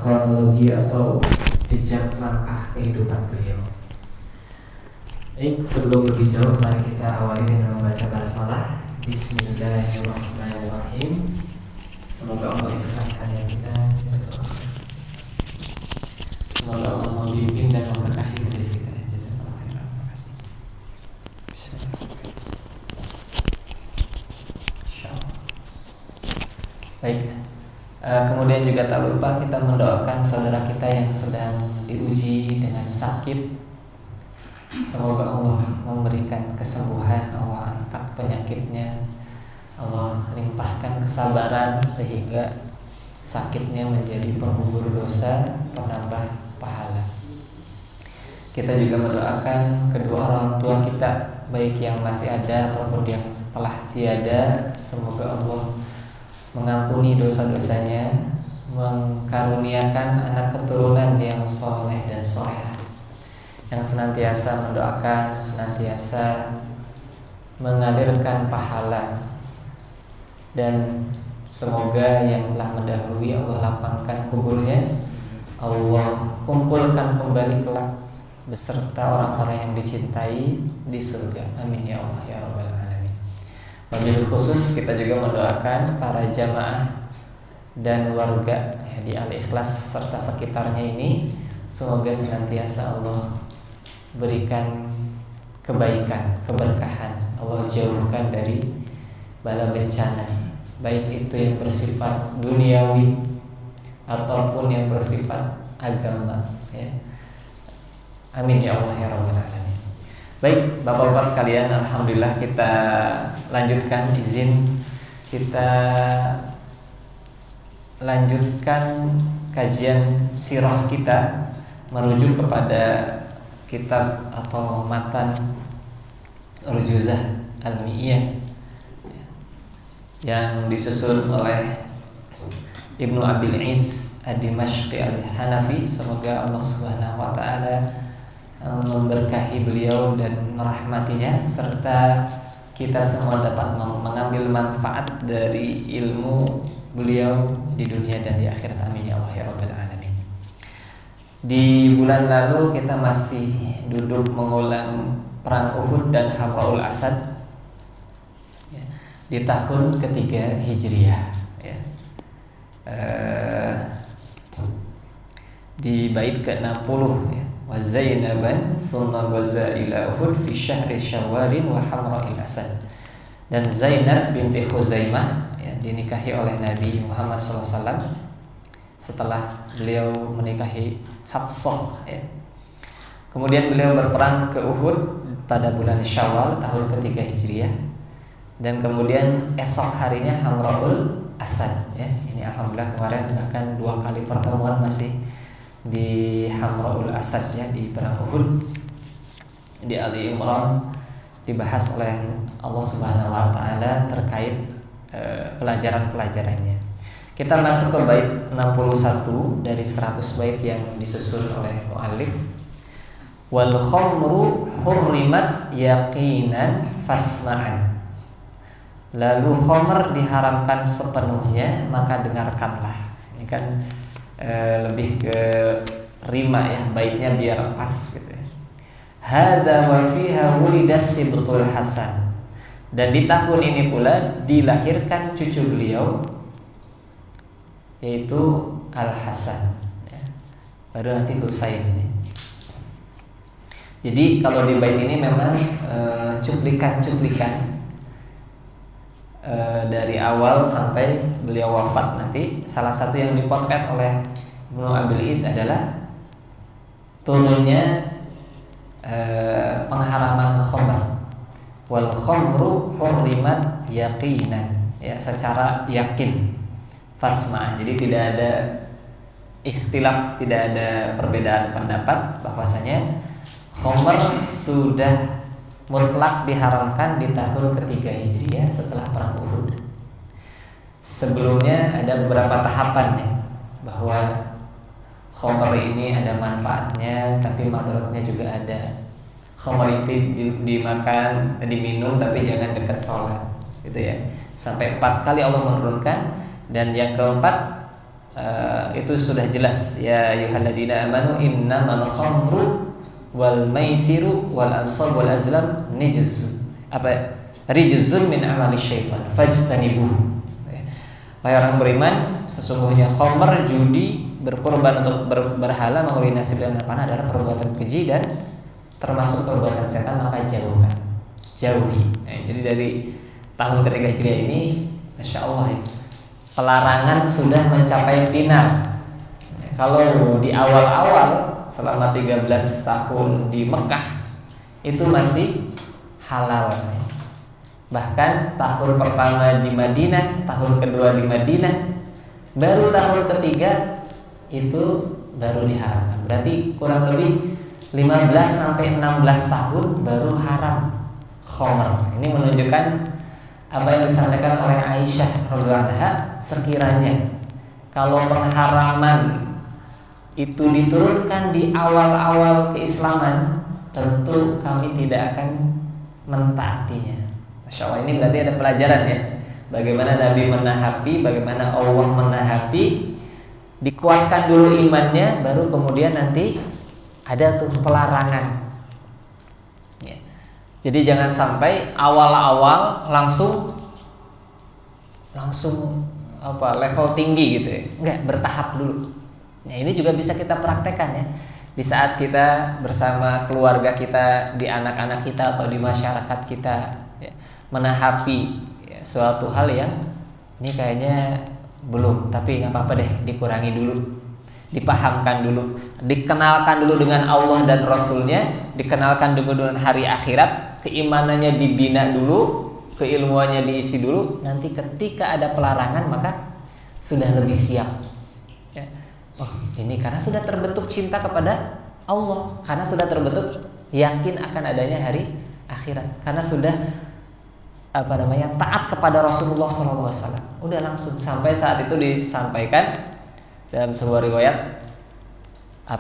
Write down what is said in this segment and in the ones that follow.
kronologi atau jejak langkah kehidupan beliau. Baik, sebelum lebih jauh mari kita awali dengan membaca basmalah. Bismillahirrahmanirrahim. Semoga Allah ikhlaskan yang kita. Semoga Allah membimbing dan memberkahi majelis kita. Jazakallahu khairan. Terima kasih. Bismillahirrahmanirrahim. Insyaallah. Baik. Kemudian juga tak lupa kita mendoakan saudara kita yang sedang diuji dengan sakit. Semoga Allah memberikan kesembuhan, Allah angkat penyakitnya, Allah limpahkan kesabaran sehingga sakitnya menjadi penggugur dosa, penambah pahala. Kita juga mendoakan kedua orang tua kita, baik yang masih ada ataupun yang telah tiada. Semoga Allah mengampuni dosa-dosanya, mengkaruniakan anak keturunan yang soleh dan solehah, yang senantiasa mendoakan, senantiasa mengalirkan pahala. Dan semoga yang telah mendahului Allah lapangkan kuburnya, Allah kumpulkan kembali kelak beserta orang-orang yang dicintai di surga. Amin ya Allah ya Rabbal Alamin. Wabil khusus kita juga mendoakan para jamaah dan warga di Al-Ikhlas serta sekitarnya ini, semoga senantiasa Allah berikan kebaikan, keberkahan, Allah jauhkan dari bala bencana, baik itu yang bersifat duniawi ataupun yang bersifat agama, ya. Amin ya Allah ya Rabbal Alamin. Baik, Bapak-bapak sekalian, alhamdulillah kita lanjutkan, izin kita lanjutkan kajian sirah kita merujuk kepada kitab atau matan Urjuzah Al-Mi'iyah yang disusun oleh Ibnu Abil Is Ad-Dimashqi Al-Hanafi. Semoga Allah Subhanahu wa taala memberkahi beliau dan merahmatinya, serta kita semua dapat mengambil manfaat dari ilmu beliau di dunia dan di akhirat. Amin ya Allah ya Rabbal Alamin. Di bulan lalu kita masih duduk mengulang perang Uhud dan Hamraul Asad, ya, di tahun ketiga Hijriah, ya. Di bait ke-60, ya. Wa Zainaban thumma ghaza ila Uhud fi syahri Syawalin wa Hamraul Asad. Dan Zainab binti Khuzaimah, ya, dinikahi oleh Nabi Muhammad SAW setelah beliau menikahi Hafsah, ya. Kemudian beliau berperang ke Uhud pada bulan Syawal tahun ketiga Hijriah, dan kemudian esok harinya Hamraul Asad, ya. Ini alhamdulillah kemarin bahkan 2 kali pertemuan masih di Hamraul Asad, ya, di perang Uhud. Di Ali Imran dibahas oleh Allah Subhanahu wa taala terkait pelajaran-pelajarannya. Kita masuk ke bait 61 dari 100 bait yang disusun oleh muallif. Wal khamru hurrimat yaqinan fasma'an. Lalu khamr diharamkan sepenuhnya, maka dengarkanlah. Ini kan lebih ke rima, ya, baitnya biar pas gitu, ya. Hadza wa fiha wulidas sibtul hasan. Dan di tahun ini pula dilahirkan cucu beliau, yaitu Al-Hasan, ya. Baru nanti Husain, ya. Jadi kalau di bait ini memang cuplikan-cuplikan dari awal sampai beliau wafat nanti. Salah satu yang dipotret oleh Ibnu Abil Is adalah turunnya pengharaman khamr. Wal khamru hurrimat yaqinan, ya, secara yakin. Fasma, jadi tidak ada ikhtilaf, tidak ada perbedaan pendapat bahwasanya khamr sudah mutlak diharamkan di tahun ketiga Hijriah setelah perang Uhud. Sebelumnya ada beberapa tahapan, ya, bahwa khamr ini ada manfaatnya tapi madaratnya juga ada. Khamr itu dimakan, diminum tapi jangan dekat sholat, gitu, ya. Sampai 4 kali Allah menurunkan. Dan yang keempat, itu sudah jelas, ya ayyuhalladzina amanu innamal khamru wal maisiru wal ansab wal azlam rijzun min amali syaitan fajtanibuhu. Wahai orang beriman, sesungguhnya khamr, judi, berkorban untuk berhala, mengundi nasib dan panah adalah perbuatan keji dan termasuk perbuatan setan, maka jauhi. Jadi dari tahun ketiga Hijriah ini, Masya Allah ya, pelarangan sudah mencapai final. Kalau di awal-awal selama 13 tahun di Mekah itu masih halal. Bahkan tahun pertama di Madinah, tahun kedua di Madinah, baru tahun ketiga itu baru diharamkan. Berarti kurang lebih 15 sampai 16 tahun baru haram khamr. Ini menunjukkan apa yang disampaikan oleh Aisyah radhiyallahu anha, sekiranya kalau pengharaman itu diturunkan di awal-awal keislaman, tentu kami tidak akan mentaatinya. Masya Allah, ini berarti ada pelajaran ya, bagaimana Nabi menahapi, bagaimana Allah menahapi. Dikuatkan dulu imannya, baru kemudian nanti ada tuh pelarangan ya. Jadi jangan sampai awal-awal langsung level tinggi gitu ya. Enggak, bertahap dulu. Nah, ini juga bisa kita praktekkan ya, di saat kita bersama keluarga kita, di anak-anak kita atau di masyarakat kita ya, menahapi ya, suatu hal yang ini kayaknya belum, tapi nggak apa-apa deh, dikurangi dulu, dipahamkan dulu, dikenalkan dulu dengan Allah dan Rasulnya, dikenalkan dengan hari akhirat, keimanannya dibina dulu, keilmuannya diisi dulu. Nanti ketika ada pelarangan maka sudah lebih siap ya. Oh, ini karena sudah terbentuk cinta kepada Allah, karena sudah terbentuk yakin akan adanya hari akhirat, karena sudah taat kepada Rasulullah SAW. Udah langsung, sampai saat itu disampaikan dalam sebuah riwayat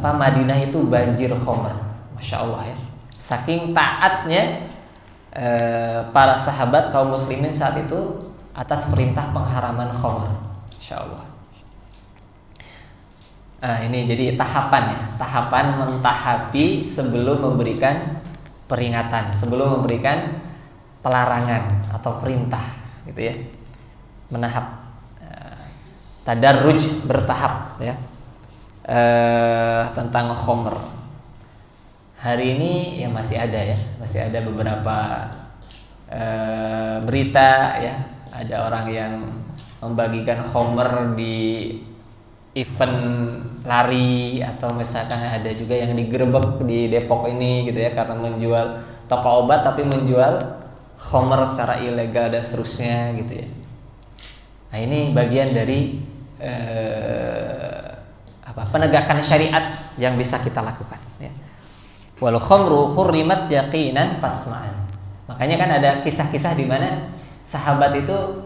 Madinah itu banjir khamr. Masya Allah ya, saking taatnya para sahabat kaum muslimin saat itu atas perintah pengharaman khamr. Masya Allah. Ini jadi tahapan mentahapi sebelum memberikan peringatan, sebelum memberikan pelarangan atau perintah gitu ya. Menahap, tadarruj, bertahap ya, tentang khamr. Hari ini ya masih ada beberapa berita ya, ada orang yang membagikan khamr di event lari, atau misalkan ada juga yang digerebek di Depok ini gitu ya, karena menjual toko obat tapi menjual khamr secara ilegal dan seterusnya gitu ya. Nah, ini bagian dari penegakan syariat yang bisa kita lakukan ya. Wal khamru hurrimat yaqinan fasma'an. Makanya kan ada kisah-kisah di mana sahabat itu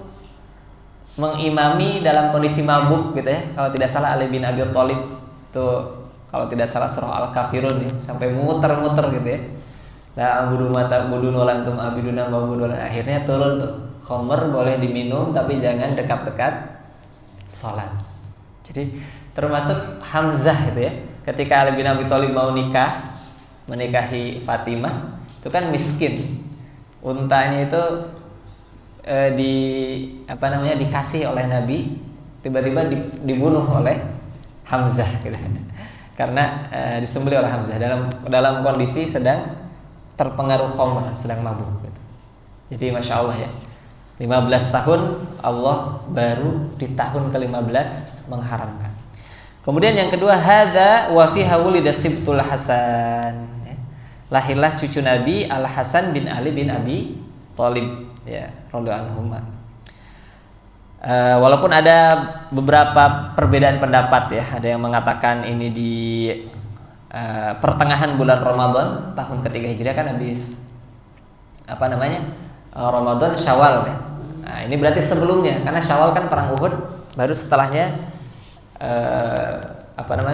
mengimami dalam kondisi mabuk gitu ya. Kalau tidak salah Ali bin Abi Thalib itu, kalau tidak salah surah Al-Kafirun ya, sampai muter-muter gitu ya. La abudu mata budun walantum abiduna mabudun. Akhirnya turun tuh, khamr boleh diminum tapi jangan dekat-dekat salat. Jadi termasuk Hamzah gitu ya, ketika Ali bin Abi Thalib mau menikahi Fatimah, itu kan miskin. Untanya itu dikasih oleh Nabi, tiba-tiba dibunuh oleh Hamzah gitu. Karena disembelih oleh Hamzah dalam kondisi sedang terpengaruh khamr, sedang mabuk gitu. Jadi Masya Allah ya, 15 tahun Allah baru di tahun ke-15 mengharamkan. Kemudian yang kedua, hadza wa fiha wulida sibtul Hasan ya. Lahirlah cucu Nabi Al Hasan bin Ali bin Abi Thalib ya, radhiyallahu anhuma. Walaupun ada beberapa perbedaan pendapat ya, ada yang mengatakan ini di pertengahan bulan Ramadan tahun ketiga Hijriah, kan habis Ramadan Syawal ya. Nah, ini berarti sebelumnya, karena Syawal kan perang Uhud, baru setelahnya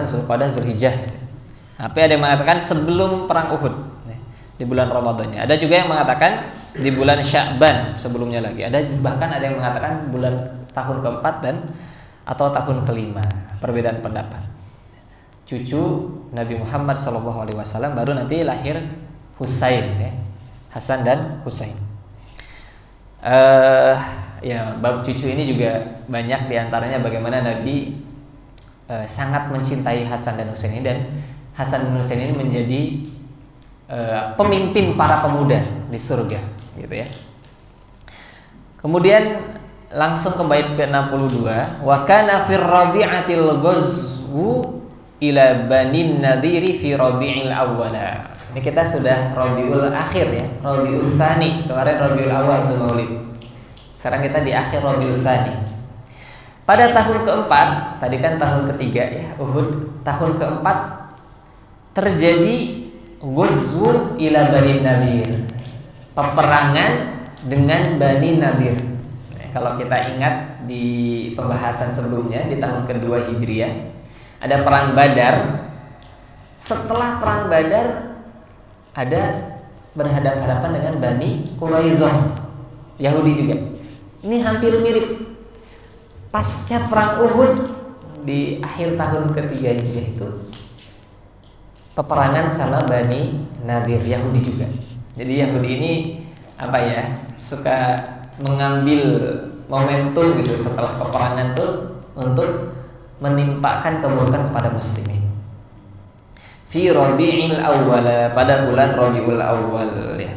Zulqa'dah, Zulhijjah. Tapi ada yang mengatakan sebelum perang Uhud di bulan Ramadannya. Ada juga yang mengatakan di bulan Sya'ban sebelumnya lagi. Bahkan ada yang mengatakan bulan tahun keempat atau tahun kelima. perbedaan pendapat. Cucu Nabi Muhammad SAW, baru nanti lahir Husain, ya. Hasan dan Husain. Ya, bab cucu ini juga banyak diantaranya bagaimana Nabi sangat mencintai Hasan dan Husain ini, dan Hasan dan Husain ini menjadi pemimpin para pemuda di surga, gitu ya. Kemudian langsung ke bait ke-62, wa kana fir rabi'atil ghazwu ila Bani Nadhiri fi Rabi'il Awwal. Ini kita sudah Rabiul Akhir, ya, Rabiul Tsani. Kemarin Rabiul Awal itu Maulid. Sekarang kita di akhir Rabiul Tsani. Pada tahun keempat, tadi kan tahun ketiga, ya, Uhud. Tahun keempat terjadi ghazwu ila Bani Nadhir, peperangan dengan Bani Nadhir. Kalau kita ingat di pembahasan sebelumnya di tahun kedua Hijriah ada perang Badar. Setelah perang Badar ada berhadapan-hadapan dengan Bani Quraisyah, Yahudi juga. Ini hampir mirip. Pasca perang Uhud di akhir tahun ketiga Hijriah itu peperangan sama Bani Nadhir, Yahudi juga. Jadi Yahudi ini apa ya, suka mengambil momentum gitu setelah peperangan tuh untuk menimpakan keburukan kepada muslimin. Fi Rabi'il Awwal, pada bulan Rabiul Awwal, ya,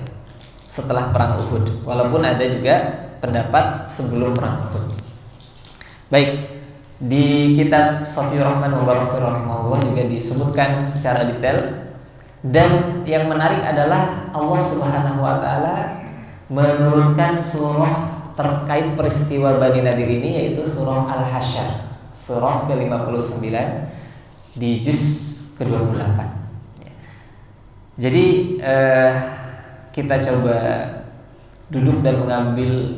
setelah perang Uhud. Walaupun ada juga pendapat sebelum perang Uhud. Baik, di kitab Safiyur Rahman wa Barafir rahimahullah juga disebutkan secara detail, dan yang menarik adalah Allah Subhanahu wa taala menurunkan surah terkait peristiwa Bani Nadhir ini, yaitu surah Al-Hasyr, surah ke-59 di juz ke-28. Jadi kita coba duduk dan mengambil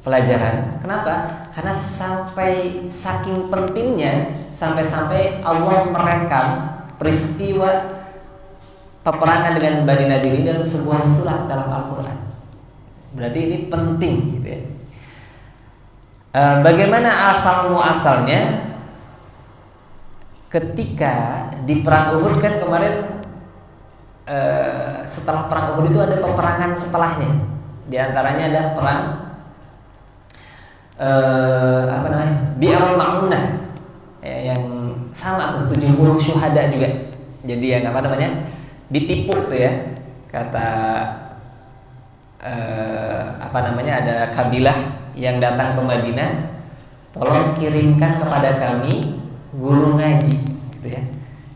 pelajaran. Kenapa? Karena sampai saking pentingnya, sampai-sampai Allah merekam peristiwa peperangan dengan Bani Nadhir ini dalam sebuah surat dalam Al-Quran. Berarti ini penting, gitu ya. Bagaimana asal muasalnya? Ketika di perang Uhud kan kemarin, setelah perang Uhud itu ada peperangan setelahnya. Di antaranya ada perang Bi'ar Ma'unah, ya, yang sama tuh 70 syuhada juga. Jadi yang ditipu tuh, ya, kata ada kabilah yang datang ke Madinah, tolong kirimkan kepada kami guru ngaji, gitu ya,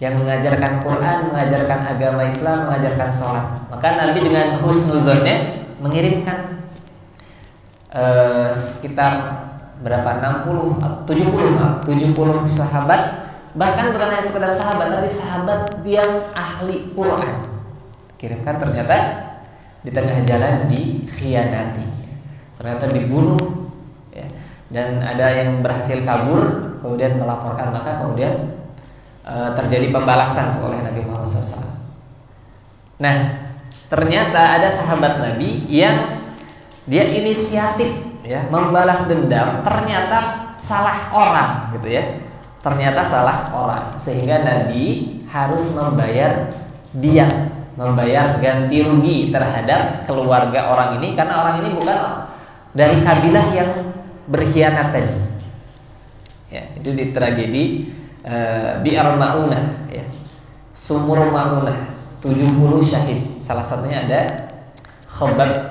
yang mengajarkan Quran, mengajarkan agama Islam, mengajarkan sholat. Maka Nabi dengan husnuzonnya mengirimkan sekitar berapa, 70 sahabat, bahkan bukan hanya sekedar sahabat, tapi sahabat yang ahli Quran. Kirimkan, ternyata di tengah jalan dikhianati, ternyata dibunuh, ya, dan ada yang berhasil kabur kemudian melaporkan, maka kemudian terjadi pembalasan oleh Nabi Muhammad SAW. Nah, ternyata ada sahabat Nabi yang dia inisiatif, ya, membalas dendam, ternyata salah orang, gitu ya, ternyata salah orang, sehingga Nabi harus membayar diat, membayar ganti rugi terhadap keluarga orang ini, karena orang ini bukan dari kabilah yang berkhianat tadi. Ya, itu di tragedi Bi'ar Ma'unah, ya, Sumur Ma'unah, 70 syahid. Salah satunya ada Khabbab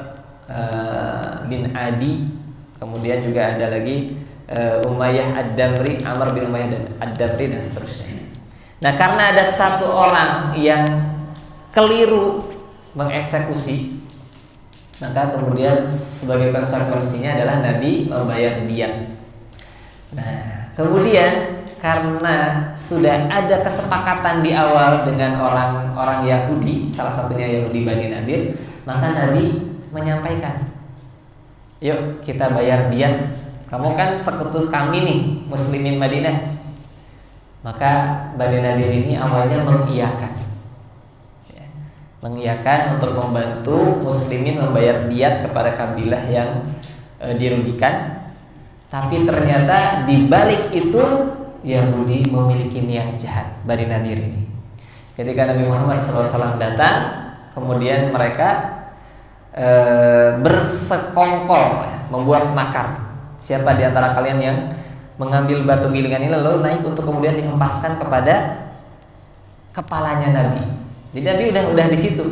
bin Adi, kemudian juga ada lagi Umayyah Ad-Damri, Amr bin Umayyah Ad-Damri, dan seterusnya. Nah, karena ada satu orang yang keliru mengeksekusi, maka kemudian sebagai konsekuensinya adalah Nabi membayar diat. Nah, kemudian karena sudah ada kesepakatan di awal dengan orang-orang Yahudi, salah satunya Yahudi Bani Nadhir, maka Nabi menyampaikan, yuk kita bayar diat, kamu kan sekutu kami nih, muslimin Madinah. Maka Bani Nadhir ini awalnya mengiyakan untuk membantu muslimin membayar diat kepada kabilah yang dirugikan. Tapi ternyata di balik itu Yahudi memiliki niat jahat. Bani Nadir ini, ketika Nabi Muhammad SAW datang, kemudian mereka bersekongkol, membuat makar. Siapa di antara kalian yang mengambil batu gilingan ini lalu naik untuk kemudian dihempaskan kepada kepalanya Nabi. Jadi Nabi udah di situ.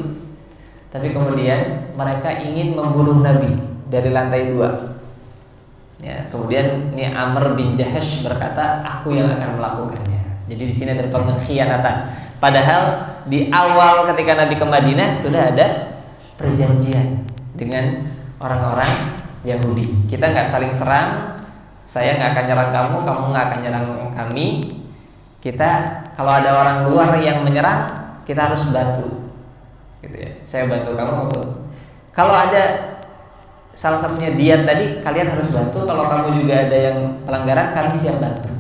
Tapi kemudian mereka ingin membunuh Nabi dari lantai 2. Ya, kemudian ini Amr bin Jahash berkata, aku yang akan melakukannya. Jadi di sini ada pengkhianatan. Padahal di awal ketika Nabi ke Madinah sudah ada perjanjian dengan orang-orang Yahudi. Kita nggak saling serang. Saya nggak akan nyerang kamu, kamu nggak akan nyerang kami. Kita kalau ada orang luar yang menyerang, kita harus bantu. Gitu ya. Saya bantu kamu. Kalau ada salah satunya diat tadi, kalian harus bantu. Kalau kamu juga ada yang pelanggaran, kami siap bantu.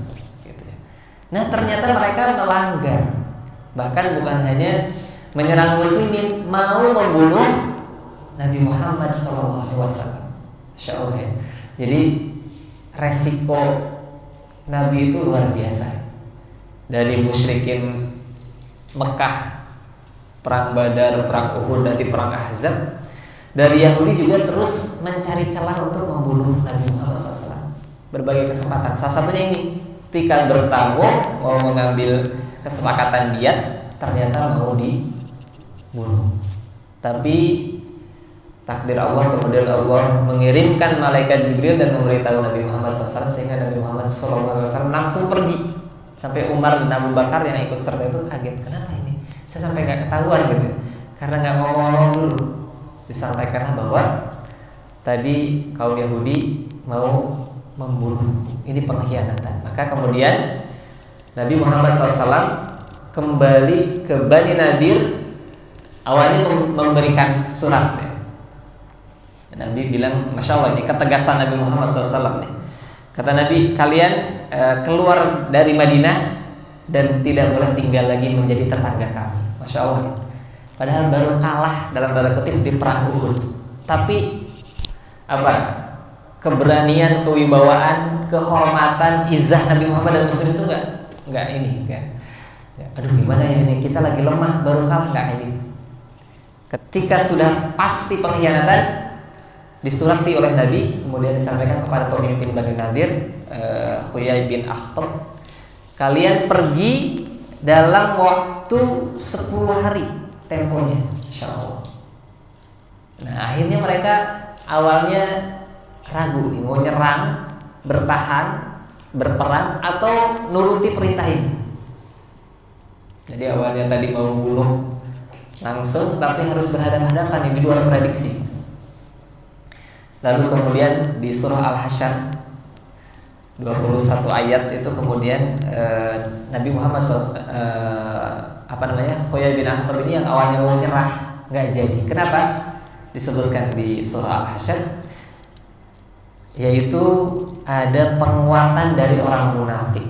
Gitu ya. Nah ternyata mereka melanggar. Bahkan bukan hanya menyerang muslimin, mau membunuh Nabi Muhammad SAW. Masya Allah ya. Jadi resiko Nabi itu luar biasa. Dari musyrikin Mekah, perang Badar, perang Uhud, nanti perang Ahzab. Dari Yahudi juga terus mencari celah untuk membunuh Nabi Muhammad SAW. Berbagai kesempatan. Salah satunya ini, ketika bertamu mau mengambil kesepakatan diat, ternyata mau dibunuh. Tapi takdir Allah, kemudian Allah mengirimkan malaikat Jibril dan memberitahu Nabi Muhammad SAW, sehingga Nabi Muhammad SAW langsung pergi. Sampai Umar dan Abu Bakar yang ikut serta itu kaget, kenapa ini? Saya sampai nggak ketahuan gitu, karena nggak ngomong dulu. Disampaikan bahwa tadi kaum Yahudi mau membunuh, ini pengkhianatan. Maka kemudian Nabi Muhammad SAW kembali ke Bani Nadir. Awalnya memberikan surat ya. Nabi bilang, Masya Allah, ini ketegasan Nabi Muhammad SAW nih. Kata Nabi, kalian keluar dari Madinah dan tidak boleh tinggal lagi menjadi tetangga kami. Masya Allah ya. Padahal baru kalah dalam tanda kutip di perang Uhud. Tapi apa? Keberanian, kewibawaan, kehormatan, izah Nabi Muhammad dan Muslim itu enggak ini kan. Ya, aduh gimana ya ini, kita lagi lemah baru kalah, enggak kayak gitu. Ketika sudah pasti pengkhianatan disurati oleh Nabi, kemudian disampaikan kepada pemimpin Bani Nadir, Huyai bin Akhtab, kalian pergi dalam waktu 10 hari temponya, insya Allah. Nah akhirnya mereka awalnya ragu nih, mau nyerang, bertahan, berperang, atau nuruti perintah ini. Jadi awalnya tadi mau bunuh langsung, tapi harus berhadapan-hadapan, di luar prediksi. Lalu kemudian di surah Al-Hasyr 21 ayat itu kemudian Nabi Muhammad Huyai bin Akhtab ini yang awalnya mau nyerah nggak jadi. Kenapa? Disebutkan di surah Al-Hasyr, yaitu ada penguatan dari orang munafik.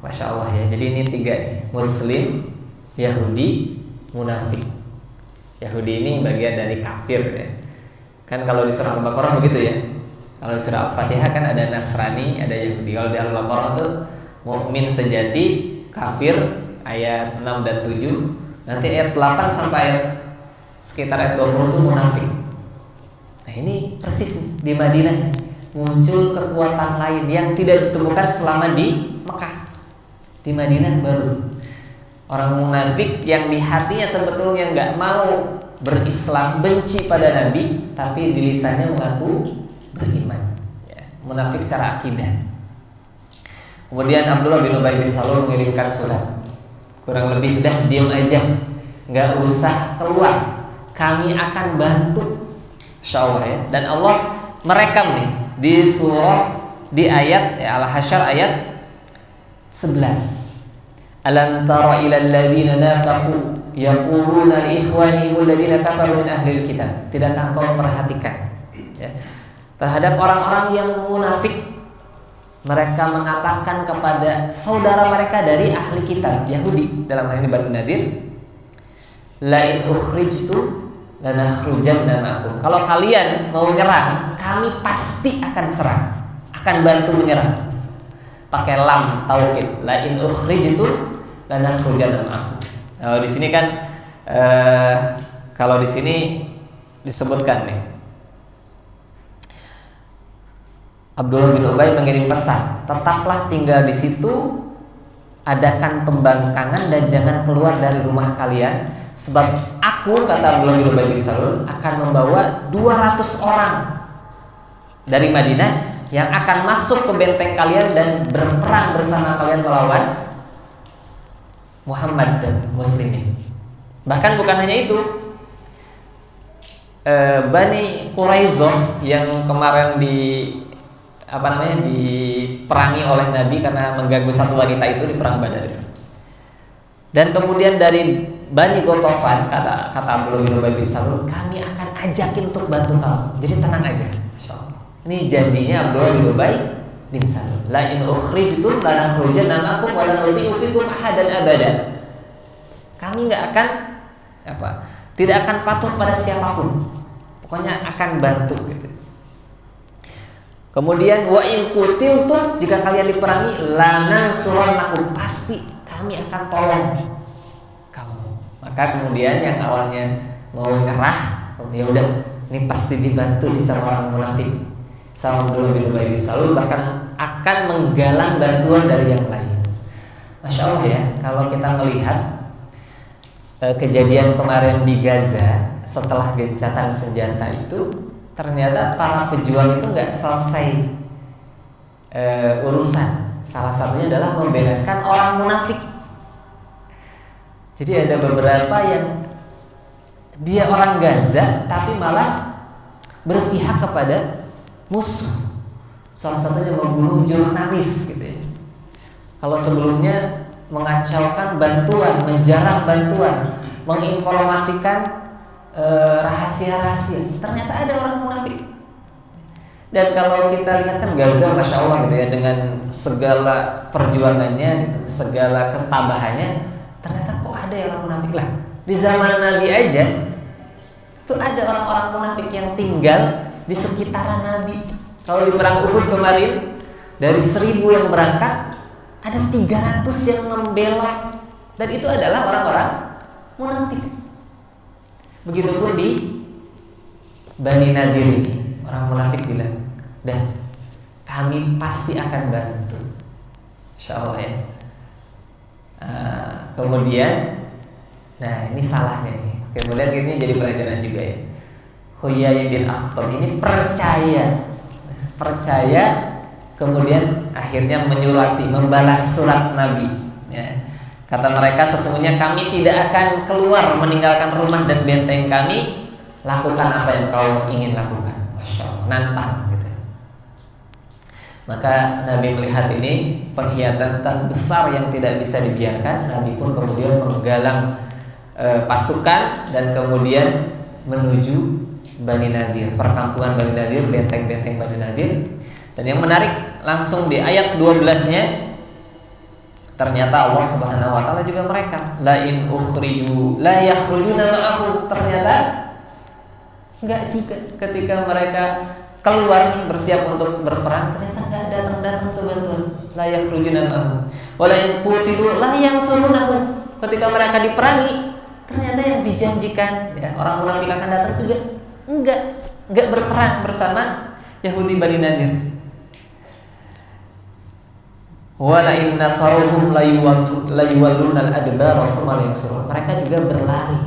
Masya Allah ya. Jadi ini 3 nih: Muslim, Yahudi, munafik. Yahudi ini bagian dari kafir ya. Kan kalau di surah Al-Baqarah begitu ya. Kalau di surah Al-Fatihah kan ada Nasrani, ada Yahudi. Kalau di Al-Baqarah tuh mukmin sejati, kafir, ayat 6 dan 7. Nanti ayat 8 sampai ayat sekitar ayat 20 itu munafik. Nah ini persis di Madinah muncul kekuatan lain yang tidak ditemukan selama di Mekah. Di Madinah baru orang munafik yang di hatinya sebetulnya nggak mau berislam, benci pada Nabi, tapi di lisannya mengaku beriman ya, munafik secara akidah. Kemudian Abdullah bin Ubay bin Salul mengirimkan surat, kurang lebih dah diam aja, nggak usah keluar, kami akan bantu, insya Allah ya. Dan Allah merekam nih di surah, di ayat ya, Al-Hasyr ayat 11. Alam tara ilal ladzina nafaqu yaquluna li ikhwanihim alladziina kafaru min ahlil kitab. Tidakkah engkau memperhatikan ya, terhadap orang-orang yang munafik? Mereka mengatakan kepada saudara mereka dari ahli kitab, Yahudi, dalam hal ini Bani Nadir, la in ukhrijtu lanakhrujanna ma'akum. Kalau kalian mau nyerang, kami pasti akan serang, akan bantu menyerang. pakai lam taukid, la in ukhrijtu lanakhrujanna ma'akum. Di sini kan kalau di sini disebutkan nih, Abdullah bin Ubay mengirim pesan, tetaplah tinggal di situ, adakan pembangkangan dan jangan keluar dari rumah kalian, sebab aku, kata Abdullah bin Ubay bin Salul, akan membawa 200 orang dari Madinah yang akan masuk ke benteng kalian dan berperang bersama kalian melawan Muhammad dan muslimin. Bahkan bukan hanya itu, Bani Quraizoh yang kemarin diperangi oleh Nabi karena mengganggu satu wanita itu di perang Badar itu. Dan kemudian dari Bani Ghatafan, kata Abdullah bin Ubay bin Salul, kami akan ajakin untuk bantu kamu. Jadi tenang aja. Ini janjinya Abdullah bin Ubay bin Salul. La in ukhrijtum lanakhrujanna ma'akum wa la nuti'u fikum ahadan abada. Kami enggak akan tidak akan patuh pada siapapun. Pokoknya akan bantu gitu. Kemudian wa in qutiltum, jika kalian diperangi, lanansurannakum, pasti kami akan tolong kamu. Maka kemudian yang awalnya mau nyerah, ya udah, ini pasti dibantu nih sama orang munafik, sama Abdullah bin Ubay bin Salul, bahkan akan menggalang bantuan dari yang lain. Masya Allah ya, kalau kita melihat kejadian kemarin di Gaza setelah gencatan senjata itu, ternyata para pejuang itu nggak selesai urusan. Salah satunya adalah membereskan orang munafik. Jadi ada beberapa yang dia orang Gaza tapi malah berpihak kepada musuh. Salah satunya membunuh jurnalis gitu ya. Kalau sebelumnya mengacaukan bantuan, menjarah bantuan, menginformasikan rahasia-rahasia, ternyata ada orang munafik. Dan kalau kita lihat kan Gaza, Masya Allah gitu ya, dengan segala perjuangannya gitu, segala ketabahannya, ternyata kok ada orang munafik lah. Di zaman Nabi aja itu ada orang-orang munafik yang tinggal di sekitaran Nabi. Kalau di perang Uhud kemarin, dari 1000 yang berangkat, ada 300 yang membelot, dan itu adalah orang-orang munafik. Begitupun di Bani Nadir ini, orang munafik bilang, dan kami pasti akan bantu, insya Allah ya. Kemudian, nah ini salahnya nih. Kemudian ini jadi pelajaran juga ya. Huyai bin Akhtab ini percaya, kemudian akhirnya menyurati, membalas surat Nabi. Ya. Kata mereka, sesungguhnya kami tidak akan keluar meninggalkan rumah dan benteng kami. Lakukan apa yang kau ingin lakukan. Masya Allah, nantang gitu. Maka Nabi melihat ini pengkhianatan besar yang tidak bisa dibiarkan. Nabi pun kemudian menggalang pasukan dan kemudian menuju Bani Nadir, perkampungan Bani Nadir, benteng-benteng Bani Nadir. Dan yang menarik, langsung di ayat 12-nya, ternyata Allah Subhanahu wa taala juga mereka, la in ukhriju la yakhrujuna ma'akum, ternyata enggak juga. Ketika mereka keluar nih bersiap untuk berperang, ternyata enggak datang tuh bantuan, la yakhrujuna ma'akum wa la in qutilu la yansurunakum. Ketika mereka diperangi, ternyata yang dijanjikan ya orang munafik akan datang juga enggak berperang bersama Yahudi Bani Nadir. Wala in nasaruhum la yuwallunal adbara tsumma la yansurun. Mereka juga berlari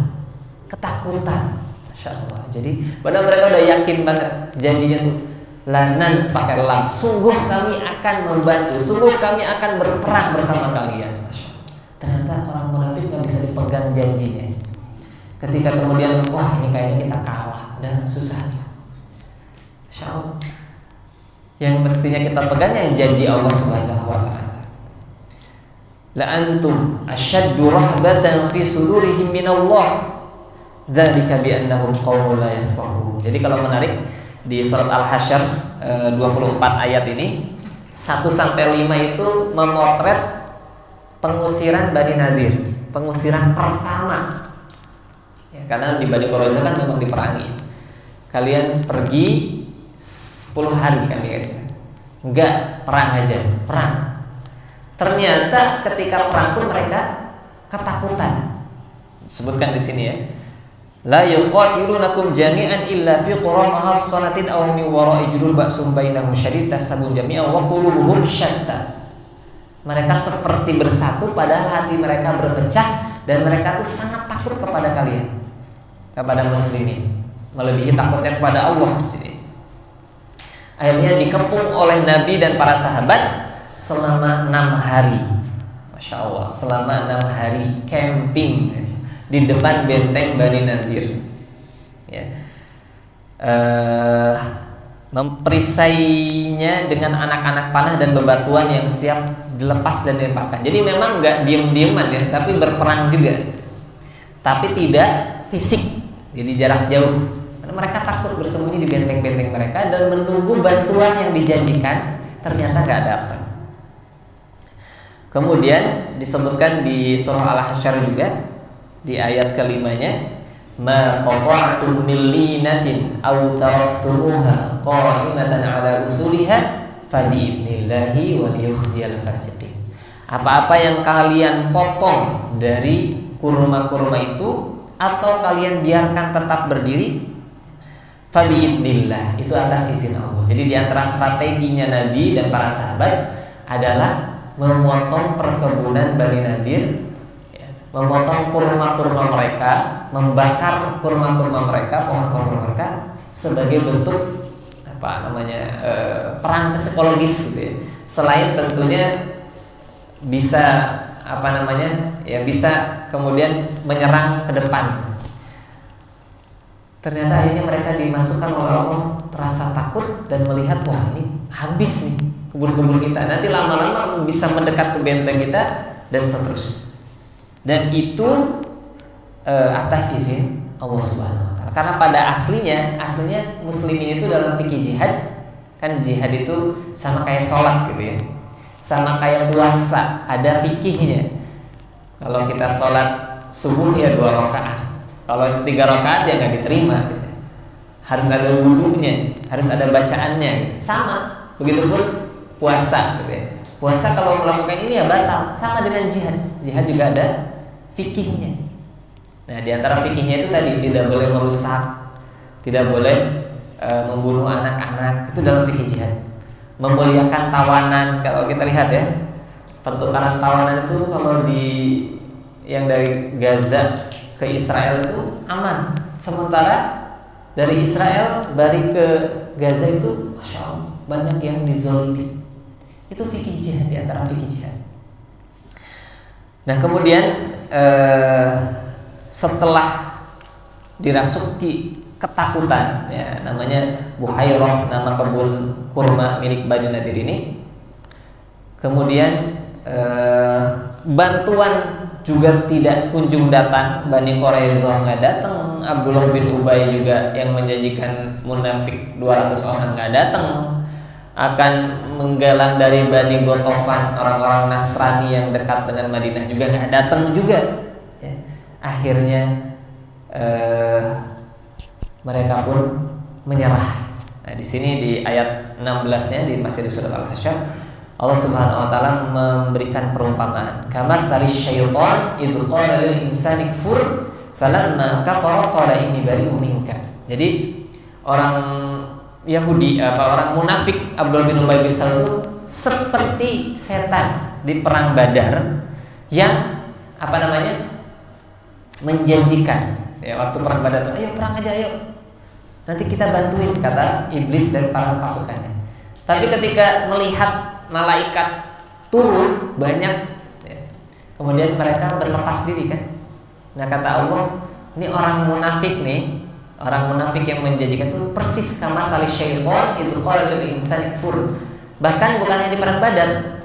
ketakutan. Masyaallah. Jadi padahal mereka udah yakin banget janjinya tuh, lanan pakai lam, sungguh kami akan membantu, sungguh kami akan berperang bersama kalian. Ternyata orang munafik nggak bisa dipegang janjinya. Ketika kemudian wah ini kayaknya kita kalah, dan susah. Masyaallah. Yang mestinya kita pegang yang janji Allah Subhanahu wa taala. La antum asyaddu rahbatan fi sudurihim minallah, dzalika bi annahum qaumun la yafqahun. Jadi kalau menarik di surat Al-Hasyr 24 ayat ini 1 sampai 5 itu memotret pengusiran Bani Nadir, pengusiran pertama. Ya, karena di Bani Quraisyah kan memang diperangi. Kalian pergi 10 hari kan guys. Enggak perang aja, perang. Ternyata ketika perang pun mereka ketakutan. Disebutkan di sini ya. La yuqatilunakum jami'an illa fi qura muhassanatin aw min wara'i judul ba'sum bainahum syadid tahsabun jami'an wa qulubuhum syatta. Mereka seperti bersatu padahal hati mereka berpecah dan mereka tuh sangat takut kepada kalian, kepada muslimin, melebihi takutnya kepada Allah di sini. Akhirnya dikepung oleh Nabi dan para sahabat selama 6 hari. Masya Allah, selama 6 hari camping di depan benteng Bani Nadir ya. Memperisainya dengan anak-anak panah dan bebatuan yang siap dilepas dan dilemparkan. Jadi memang nggak diem-dieman ya, tapi berperang juga, tapi tidak fisik, jadi jarak jauh. Karena mereka takut bersembunyi di benteng-benteng mereka dan menunggu bantuan yang dijanjikan, ternyata nggak datang. Kemudian disebutkan di surah Al-Hasyr juga di ayat kelimanya, ma qata'tum min linatin aw taraktumuha qa'imatan 'ala usuliha fa bi'idnillahi wa liyukhziyal fasiqin. Apa-apa yang kalian potong dari kurma-kurma itu atau kalian biarkan tetap berdiri, fa bi'idnillah, itu atas izin Allah. Jadi di antara strateginya Nabi dan para sahabat adalah memotong perkebunan Bani Nadir, memotong kurma-kurma mereka, membakar kurma-kurma mereka, pohon-pohon mereka sebagai bentuk perang psikologis gitu ya. Selain tentunya bisa bisa kemudian menyerang ke depan. Ternyata akhirnya mereka dimasukkan oleh Allah, terasa takut dan melihat, wah ini habis nih kebun-kebun kita, nanti lama-lama bisa mendekat ke benteng kita dan seterusnya. Dan itu atas izin Allah Subhanahu wa taala. Karena pada aslinya muslimin itu dalam fikih jihad, kan jihad itu sama kayak sholat gitu ya, sama kayak puasa, ada fikihnya. Kalau kita sholat subuh ya 2 rakaat, kalau 3 rakaat ya nggak diterima gitu. Harus ada wudunya, harus ada bacaannya, sama. Begitupun puasa gitu ya. Puasa kalau melakukan ini ya batal, sama dengan jihad. Jihad juga ada fikihnya. Nah, di antara fikihnya itu tadi tidak boleh merusak, tidak boleh membunuh anak-anak, itu dalam fikih jihad. Memuliakan tawanan, kalau kita lihat ya, pertukaran tawanan itu kalau yang dari Gaza ke Israel itu aman. Sementara dari Israel balik ke Gaza itu, masya Allah, banyak yang dizolimi. Itu fikih jihad, di antara fikih jihad. Nah kemudian setelah dirasuki ketakutan, ya, namanya Buhairah, nama kebun kurma milik Bani Nadir ini. Kemudian bantuan juga tidak kunjung datang. Bani Quraisyah nggak datang, Abdullah bin Ubay juga yang menjanjikan munafik 200 orang nggak datang. Akan menggalang dari Bani Ghatafan, orang-orang Nasrani yang dekat dengan Madinah juga nggak datang juga. Ya. Akhirnya mereka pun menyerah. Nah, di sini di ayat 16-nya masih di surah Al-Hasyr, Allah Subhanahu wa taala memberikan perumpamaan. Kamatsali syaitan idz qala lil insani kfur falamma kafara qala inni bari'un minka. Jadi orang Yahudi, orang munafik Abdullah bin Ubay bin Salul itu seperti setan di perang Badar yang menjanjikan ya, waktu perang Badar itu, ayo perang aja, ayo nanti kita bantuin, kata iblis dan para pasukannya. Tapi ketika melihat malaikat turun banyak ya, kemudian mereka berlepas diri kan. Nah kata Allah, ini orang munafik nih, orang munafik yang menjanjikan itu persis kama kali syaitan itu qala lil insani kfur. Bahkan bukan hanya di perang Badar,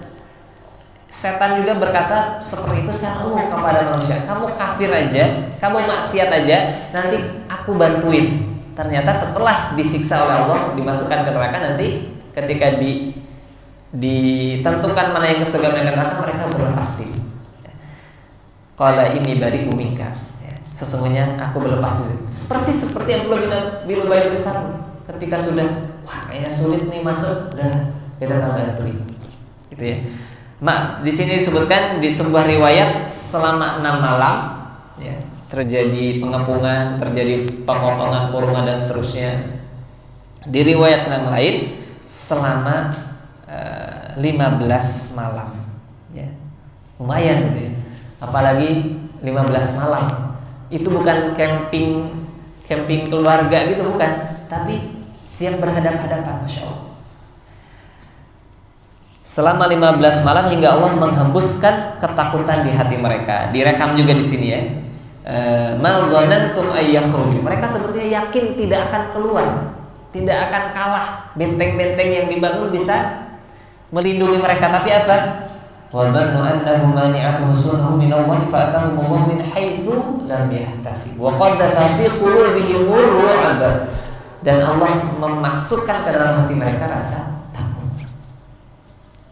setan juga berkata seperti itu selalu kepada manusia, kamu kafir aja, kamu maksiat aja, nanti aku bantuin. Ternyata setelah disiksa oleh Allah, dimasukkan ke neraka, nanti ketika ditentukan mana yang ke surga dan neraka, mereka berlepas diri. Qala ini bari'un minka. Sesungguhnya aku berlepas diri. Persis seperti yang Abdullah bin Ubay bin Salul. Ketika sudah, wah kayaknya sulit nih masuk, udah kita akan bantuin. Gitu ya. Di sini disebutkan di sebuah riwayat selama 6 malam, ya, terjadi pengepungan, terjadi pemotongan kurma dan seterusnya. Di riwayat yang lain selama 15 malam, ya. Lumayan gitu ya. Apalagi 15 malam. Itu bukan camping keluarga gitu, bukan, tapi siap berhadap-hadapan, Masya Allah. Selama 15 malam hingga Allah menghembuskan ketakutan di hati mereka. Direkam juga di sini ya. Ma dhanantum ay yakhruju. Mereka sepertinya yakin tidak akan keluar, tidak akan kalah. Benteng-benteng yang dibangun bisa melindungi mereka, tapi apa? Wa dhannu annahum mani'atuhum sunuhum min Allah fa atahum Allah min haitsu lam yahtasib. Wa qaddafa fi qulubihim ru'ab. Dan Allah memasukkan ke dalam hati mereka rasa takut.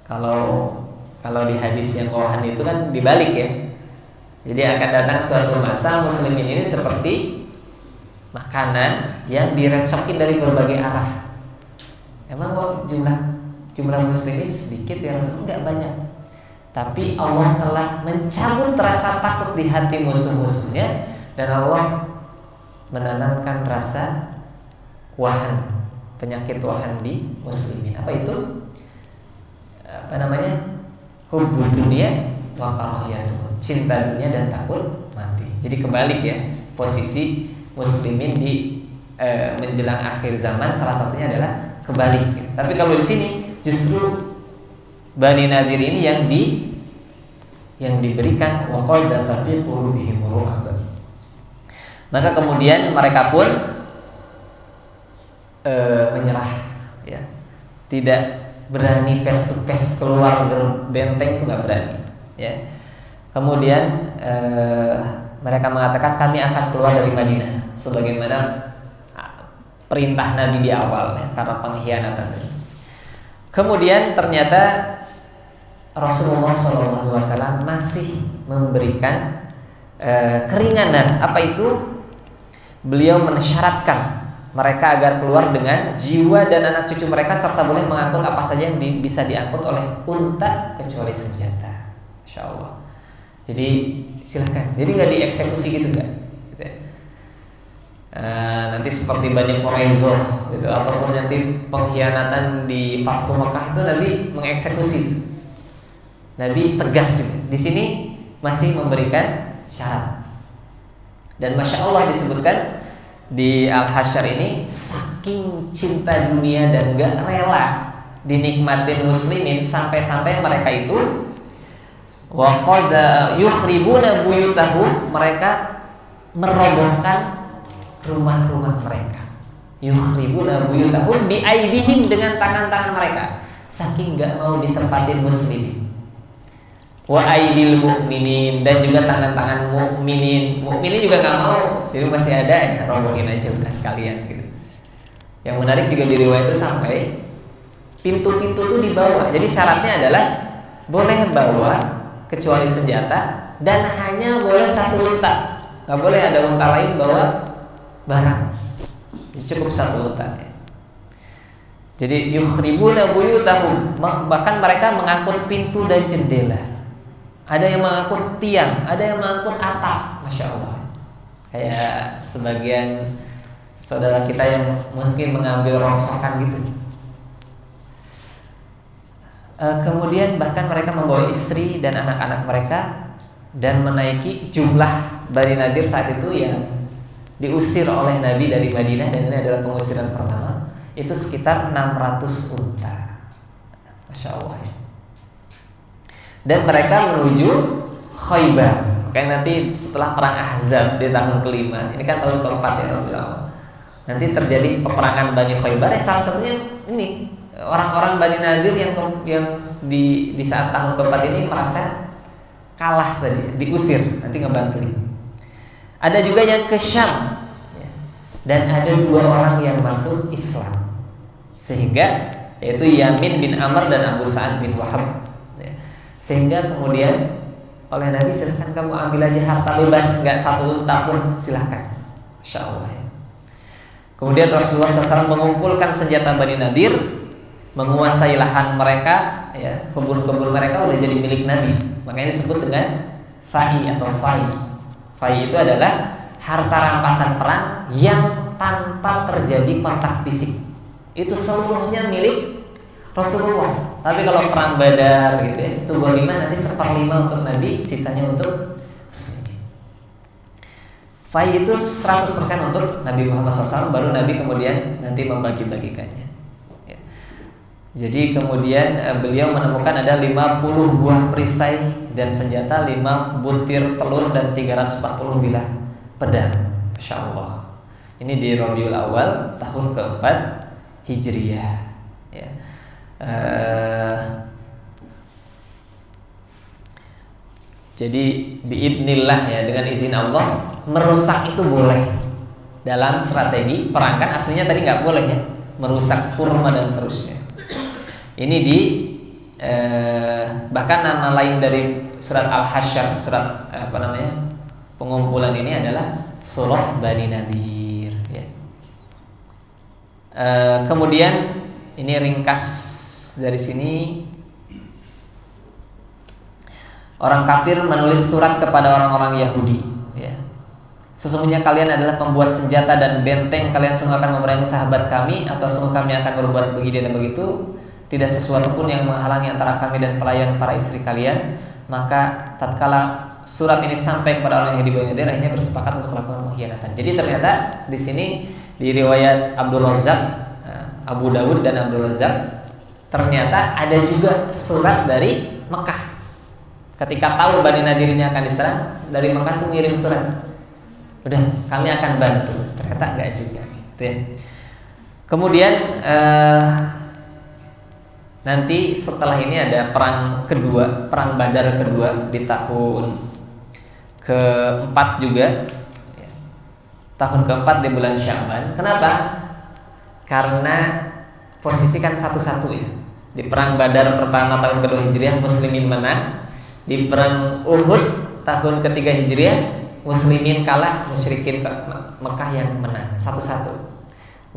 Kalau di hadis yang qawahan itu kan dibalik ya. Jadi akan datang suatu masa muslimin ini seperti makanan yang direcokin dari berbagai arah. Emang kok jumlah muslimin sedikit ya Rasul? Enggak banyak. Tapi Allah telah mencabut rasa takut di hati musuh-musuhnya, dan Allah menanamkan rasa wahan, penyakit wahan di muslimin. Apa itu? Apa namanya? Hubbud dunia wa karahiyatul maut. Cinta dunia dan takut mati. Jadi kebalik ya posisi muslimin di menjelang akhir zaman, salah satunya adalah kebalik. Tapi kalau di sini justru Bani Nadir ini yang diberikan wa qaddafa fi qulubihim ru'ab. Maka kemudian mereka pun menyerah, ya. Tidak berani face to face keluar berbenteng, itu nggak berani, ya. Kemudian mereka mengatakan kami akan keluar dari Madinah sebagaimana perintah Nabi di awal, ya, karena pengkhianatan. Kemudian ternyata Rasulullah SAW masih memberikan keringanan. Apa itu? Beliau mensyaratkan mereka agar keluar dengan jiwa dan anak cucu mereka, serta boleh mengangkut apa saja yang bisa diangkut oleh unta kecuali senjata. Masya Allah. Jadi silahkan. Jadi nggak dieksekusi gitu nggak? Gitu ya. Nanti seperti Bani Quraisyah gitu, ataupun nanti pengkhianatan di Fathu Makkah itu Nabi mengeksekusi. Nabi tegas gitu. Di sini masih memberikan syarat. Dan Masya Allah disebutkan di Al-Hasyr ini, saking cinta dunia dan gak rela dinikmatin muslimin, sampai-sampai mereka itu wa qad yukhribuna buyutahum, mereka merobohkan rumah-rumah mereka. Yukhribuna buyutahum bi aidihim, dengan tangan-tangan mereka, saking gak mau ditempatin muslimin. Wa aidil mu'minin, dan juga tangan-tangan mukminin. Mukminin juga nggak mau, jadi masih ada ya, robohin aja udah sekalian gitu. Yang menarik juga di riwayat itu sampai pintu-pintu tuh dibawa. Jadi syaratnya adalah boleh bawa kecuali senjata, dan hanya boleh satu unta. Nggak boleh ada unta lain bawa barang. Cukup satu unta. Ya. Jadi yukhribuna buyutahum, bahkan mereka mengangkut pintu dan jendela. Ada yang mengangkut tiang, ada yang mengangkut atap. Masya Allah. Kayak sebagian saudara kita yang mungkin mengambil rongsokan gitu. Kemudian bahkan mereka membawa istri dan anak-anak mereka, dan menaiki jumlah Bani Nadir saat itu yang diusir oleh Nabi dari Madinah, dan ini adalah pengusiran pertama. Itu sekitar 600 unta. Masya Allah ya. Dan mereka menuju Khaybar. Kayak nanti setelah perang Ahzab di tahun kelima, ini kan tahun keempat ya Rasulullah. Nanti terjadi peperangan Bani Khaybar, salah satunya ini orang-orang Bani Nadir yang di saat tahun keempat ini merasa kalah tadi, diusir, nanti ngebantuin. Ada juga yang ke Syam, ya. Dan ada 2 orang yang masuk Islam, sehingga yaitu Yamin bin Amr dan Abu Sa'ad bin Wahab. Sehingga kemudian oleh Nabi, silahkan kamu ambil aja harta bebas, nggak satu unta pun silahkan. Masya Allah ya. Kemudian Rasulullah SAW mengumpulkan senjata Bani Nadir, menguasai lahan mereka, ya, kebun-kebun mereka udah jadi milik Nabi. Makanya disebut dengan fai atau fai. Fai itu adalah harta rampasan perang yang tanpa terjadi kontak fisik. Itu seluruhnya milik Rasulullah. Tapi kalau perang Badar gitu ya, itu ghanimah nanti 1/5 untuk Nabi, sisanya untuk muslimin. Fai itu 100% untuk Nabi Muhammad SAW, baru Nabi kemudian nanti membagi-bagikannya. Ya. Jadi kemudian beliau menemukan ada 50 buah perisai dan senjata, 5 butir telur dan 340 bilah pedang. Masya Allah. Ini di Rabiul Awal tahun keempat Hijriyah. Ya. Jadi biidnillah, ya, dengan izin Allah merusak itu boleh dalam strategi perang. Kan aslinya tadi nggak boleh ya, merusak kurma dan seterusnya. Ini di bahkan nama lain dari surat Al-Hasyr, surat pengumpulan ini adalah surah Bani Nadir. Ya. Kemudian ini ringkas dari sini. Orang kafir menulis surat kepada orang-orang Yahudi, ya. Sesungguhnya kalian adalah pembuat senjata dan benteng, kalian sungguh akan memerangi sahabat kami, atau sungguh kami akan berbuat begini dan begitu. Tidak sesuatu pun yang menghalangi antara kami dan pelayan para istri kalian. Maka tatkala surat ini sampai kepada orang Yahudi Bani Nadir, akhirnya bersepakat untuk melakukan pengkhianatan. Jadi ternyata di sini di riwayat Abdul Razak, Abu Dawud dan Abdul Razak, ternyata ada juga surat dari Mekah. Ketika tahu Bani Nadir ini akan diserang, dari Mekah tuh ngirim surat, udah kami akan bantu. Ternyata enggak juga, gitu ya. Kemudian nanti setelah ini ada perang kedua, perang Badar kedua di tahun keempat juga, tahun keempat di bulan Sya'ban. Kenapa? Karena posisi kan satu-satu ya. Di perang Badar pertama tahun kedua Hijriah muslimin menang. Di perang Uhud tahun ketiga Hijriah muslimin kalah, musyrikin Mekah yang menang, satu-satu.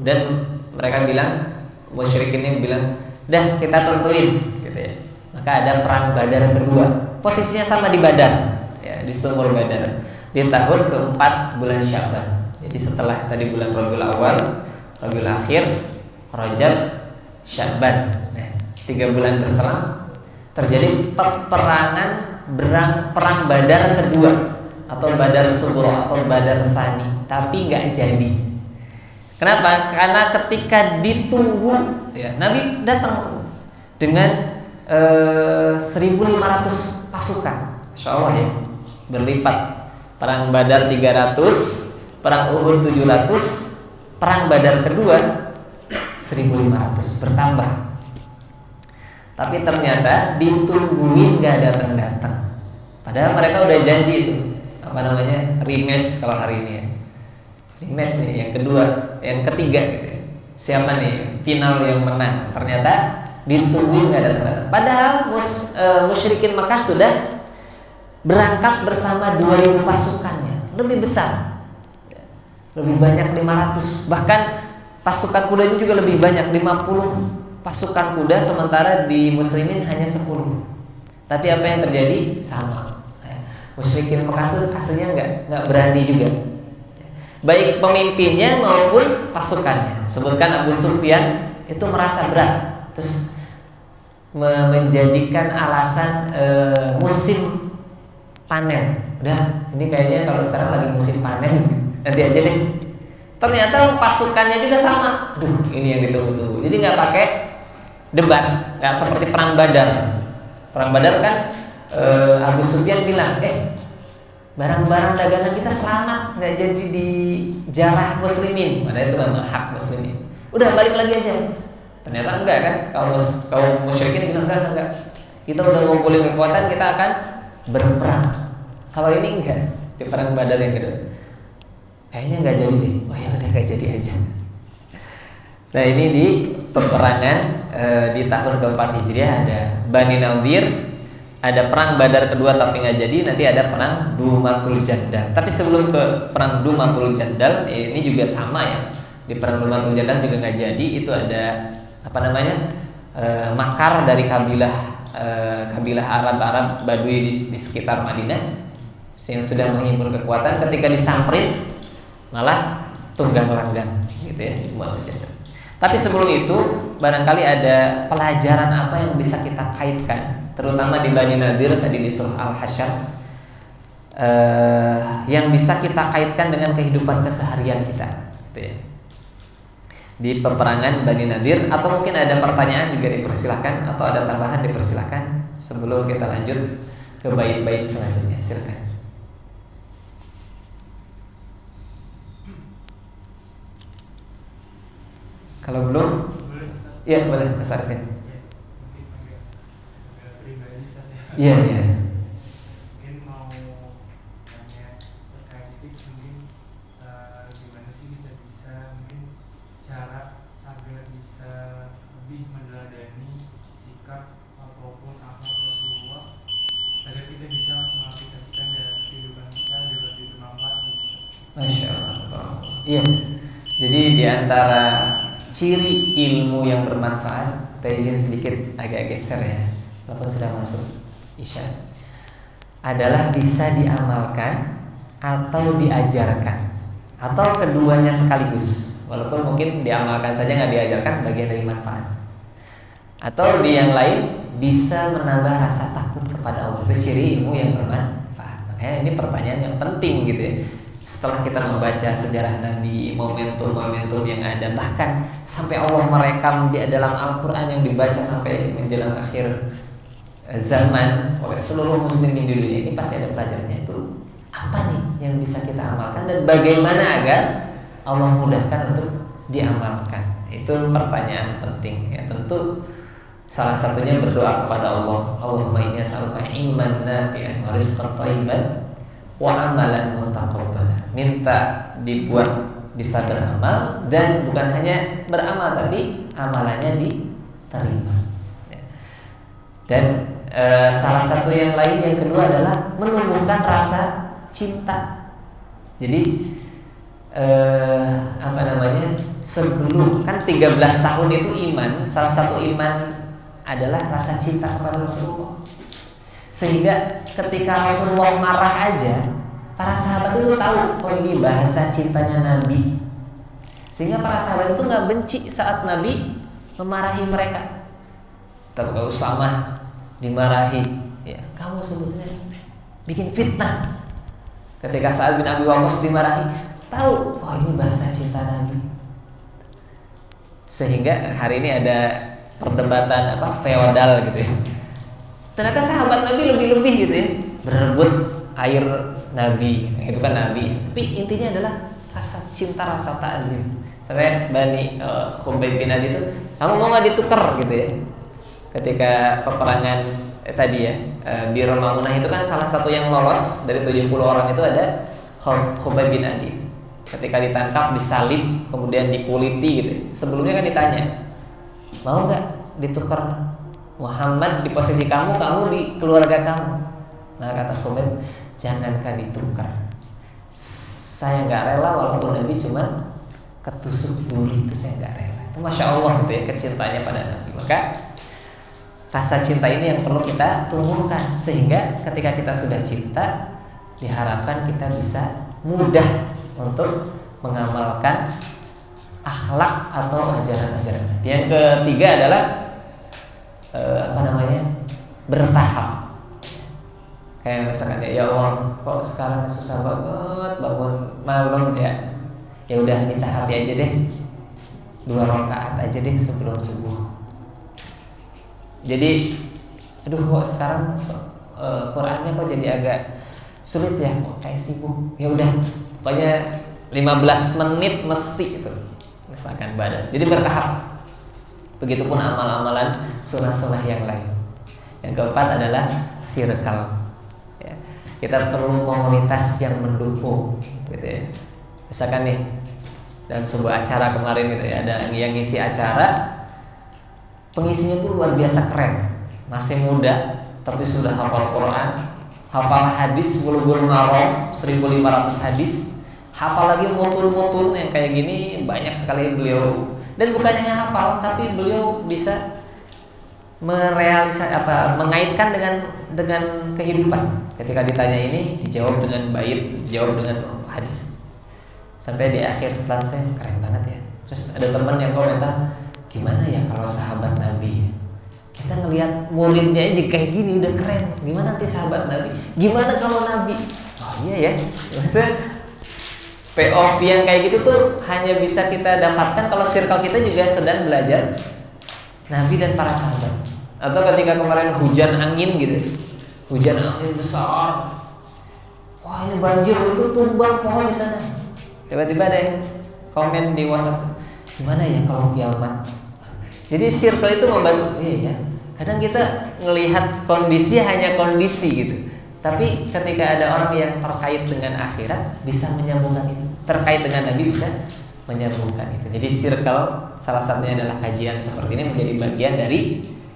Dan mereka bilang, musyrikin ini bilang, dah kita tentuin, gitu ya. Maka ada perang Badar kedua. Posisinya sama di Badar, ya, di sumur Badar, di tahun keempat bulan Sya'ban. Jadi setelah tadi bulan Rabiul Awal, Rabiul Akhir, Rajab, Sya'ban. Nah, 3 bulan berselang terjadi peperangan perang Badar kedua atau Badar Sughra atau Badar Fani, tapi nggak jadi. Kenapa? Karena ketika ditunggu, ya, Nabi datang dengan 1.500 pasukan, Insya Allah ya, berlipat. Perang Badar 300, perang Uhud 700, perang Badar kedua 1.500 bertambah. Tapi ternyata ditungguin gak datang-datang. Padahal mereka udah janji itu, rematch kalau hari ini ya. Rematch nih yang kedua, yang ketiga gitu ya. Siapa nih final yang menang? Ternyata ditungguin gak datang-datang. Padahal musyrikin Mekah sudah berangkat bersama 2.000 pasukannya, lebih besar, lebih banyak 500. Bahkan pasukan kudanya juga lebih banyak, 50 pasukan kuda, sementara di muslimin hanya 10. Tapi apa yang terjadi? Sama. Musyrikin Mekah itu aslinya nggak berani juga, baik pemimpinnya maupun pasukannya. Sebutkan Abu Sufyan itu merasa berat, terus menjadikan alasan musim panen. Udah, ini kayaknya kalau sekarang lagi musim panen, nanti aja deh. Ternyata pasukannya juga sama. Aduh, ini yang ditunggu-tunggu. Jadi nggak pakai debat, nggak seperti perang Badar. Perang Badar kan Abu Sufyan bilang, barang-barang dagangan kita selamat, nggak jadi dijarah muslimin. Padahal itu memang hak muslimin. Udah balik lagi aja. Ternyata enggak kan? Kaum musyrikin bilang enggak. Kita udah ngumpulin kekuatan, kita akan berperang. Kalau ini enggak, di perang Badar yang kedua, kayaknya nggak jadi deh. Oh ya udah, nggak jadi aja. Nah, ini di peperangan di tahun keempat Hijriah ada Bani Nadir, ada perang Badar kedua tapi nggak jadi. Nanti ada perang Dumatul Jandal. Tapi sebelum ke perang Dumatul Jandal, ini juga sama ya. Di perang Dumatul Jandal juga nggak jadi. Itu ada makar dari kabilah Arab Badui di sekitar Madinah yang sudah menghimpun kekuatan. Ketika disamperin malah tunggang langgang gitu ya, Tapi sebelum itu barangkali ada pelajaran apa yang bisa kita kaitkan, terutama di Bani Nadir tadi di surah Al-Hasyr, yang bisa kita kaitkan dengan kehidupan keseharian kita gitu ya. Di peperangan Bani Nadir, atau mungkin ada pertanyaan juga dipersilahkan, atau ada tambahan dipersilahkan sebelum kita lanjut ke bait-bait selanjutnya. Silakan. Kalau belum, ya boleh Mas Arifin. Iya. Mungkin mau tanya terkait tips, mungkin gimana sih kita bisa mungkin cara agar bisa lebih meneladani sikap ataupun akhlak Rasulullah agar kita bisa mengaplikasikan dalam kehidupan kita agar lebih bermanfaat gitu. Masya Allah. Iya. Jadi di antara ciri ilmu yang bermanfaat, kita izin sedikit agak geser ya, walaupun sudah masuk Isya, adalah bisa diamalkan atau diajarkan, atau keduanya sekaligus. Walaupun mungkin diamalkan saja nggak diajarkan, bagian dari manfaat. Atau di yang lain bisa menambah rasa takut kepada Allah. Itu ciri ilmu yang bermanfaat. Makanya ini pertanyaan yang penting gitu ya. Setelah kita membaca sejarah Nabi, momentum-momentum yang ada, bahkan sampai Allah merekam di dalam Al-Quran yang dibaca sampai menjelang akhir zaman oleh seluruh muslimin di dunia, ini pasti ada pelajarannya. Itu apa nih yang bisa kita amalkan dan bagaimana agar Allah mudahkan untuk diamalkan? Itu pertanyaan penting ya. Tentu salah satunya berdoa kepada Allah. Allahumma inni as'aluka ilman nafi'an wa rizqan thayyiban wa amalan mutaqabbala. Minta dibuat bisa beramal, dan bukan hanya beramal tapi amalannya diterima. Dan salah satu yang lain yang kedua adalah menumbuhkan rasa cinta. Jadi sebelum kan 13 tahun itu iman, salah satu iman adalah rasa cinta kepada Rasulullah. Sehingga ketika Rasulullah marah aja, para sahabat itu tahu, oh ini bahasa cintanya Nabi. Sehingga para sahabat itu nggak benci saat Nabi memarahi mereka. Tapi kalau Usamah dimarahi, ya kamu sebetulnya bikin fitnah. Ketika Sa'ad bin Abi Waqqas dimarahi, tahu, oh ini bahasa cinta Nabi. Sehingga hari ini ada perdebatan feodal gitu ya. Ternyata sahabat Nabi lebih-lebih gitu ya, berebut air Nabi, itu kan Nabi. Tapi intinya adalah rasa cinta, rasa ta'zim. Sampai Bani Khubayb bin Adi itu, kamu mau nggak ditukar gitu ya? Ketika peperangan tadi ya, Bi'r Ma'unah itu kan salah satu yang lolos dari 70 orang itu ada Khubayb bin Adi. Ketika ditangkap, disalib, kemudian dikuliti gitu. Sebelumnya kan ditanya, mau nggak ditukar Muhammad di posisi kamu di keluarga kamu? Nah kata Khubayb, jangankan ditukar, saya nggak rela walaupun Nabi cuma ketusuk duri, itu saya nggak rela. Itu Masya Allah gitu ya, kecintanya pada Nabi. Maka rasa cinta ini yang perlu kita tumbuhkan, sehingga ketika kita sudah cinta, diharapkan kita bisa mudah untuk mengamalkan akhlak atau ajaran-ajaran. Yang ketiga adalah bertahap. Kayak misalkan ya Allah, kok sekarang susah banget bangun malam ya. Ya udah ditahapi aja deh. 2 rakaat aja deh sebelum subuh. Jadi aduh kok sekarang Qur'annya kok jadi agak sulit ya, kok kayak sibuk. Ya udah, pokoknya 15 menit mesti itu. Misalkan badas. Jadi bertahap. Begitupun amal-amalan sunnah-sunnah yang lain. Yang keempat adalah circle. Ya, kita perlu komunitas yang mendukung, gitu ya. Misalkan nih dalam sebuah acara kemarin gitu ya, ada yang ngisi acara, pengisinya tuh luar biasa keren, masih muda tapi sudah hafal Quran, hafal hadis bulughul maram 1500 hadis, hafal lagi mutun-mutun yang kayak gini banyak sekali beliau. Dan bukan hanya hafal, tapi beliau bisa mengaitkan dengan kehidupan. Ketika ditanya ini dijawab dengan bait, dijawab dengan hadis. Sampai di akhir setelah saya, keren banget ya. Terus ada teman yang komentar, gimana ya kalau sahabat Nabi? Kita ngelihat muridnya aja kayak gini udah keren. Gimana nanti sahabat Nabi? Gimana kalau Nabi? Oh iya ya. Maksudnya POV yang kayak gitu tuh hanya bisa kita dapatkan kalau circle kita juga sedang belajar Nabi dan para sahabat. Atau ketika kemarin hujan angin gitu, hujan angin besar, wah ini banjir, itu tumbang pohon di sana. Tiba-tiba ada yang komen di WhatsApp, gimana ya kalau kiamat? Jadi circle itu membantu. Iya ya. Kadang kita ngelihat kondisi hanya kondisi gitu. Tapi ketika ada orang yang terkait dengan akhirat bisa menyambungkan itu. Terkait dengan Nabi bisa menyambungkan itu. Jadi circle salah satunya adalah kajian seperti ini menjadi bagian dari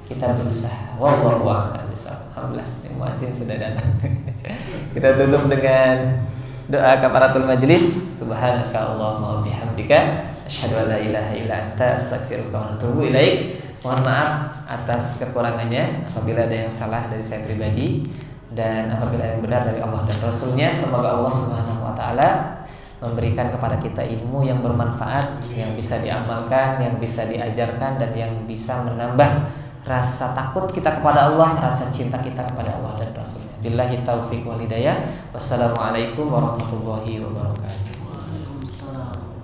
kita berusaha. Wallahu a'lam bishawab. Alhamdulillah, muazzin sudah datang. Kita tutup dengan doa kafaratul majlis. Subhanaka Allahumma wa bihamdika asyhadu an la ilaha illa anta astaghfiruka wa atubu ilaik. Mohon maaf atas kekurangannya apabila ada yang salah dari saya pribadi dan apabila ada yang benar dari Allah dan Rasulnya. Semoga Allah Subhanahu wa taala memberikan kepada kita ilmu yang bermanfaat, yang bisa diamalkan, yang bisa diajarkan, dan yang bisa menambah rasa takut kita kepada Allah, rasa cinta kita kepada Allah dan Rasulnya. Billahi taufiq wal hidayah. Wassalamualaikum warahmatullahi wabarakatuh. Waalaikumsalam.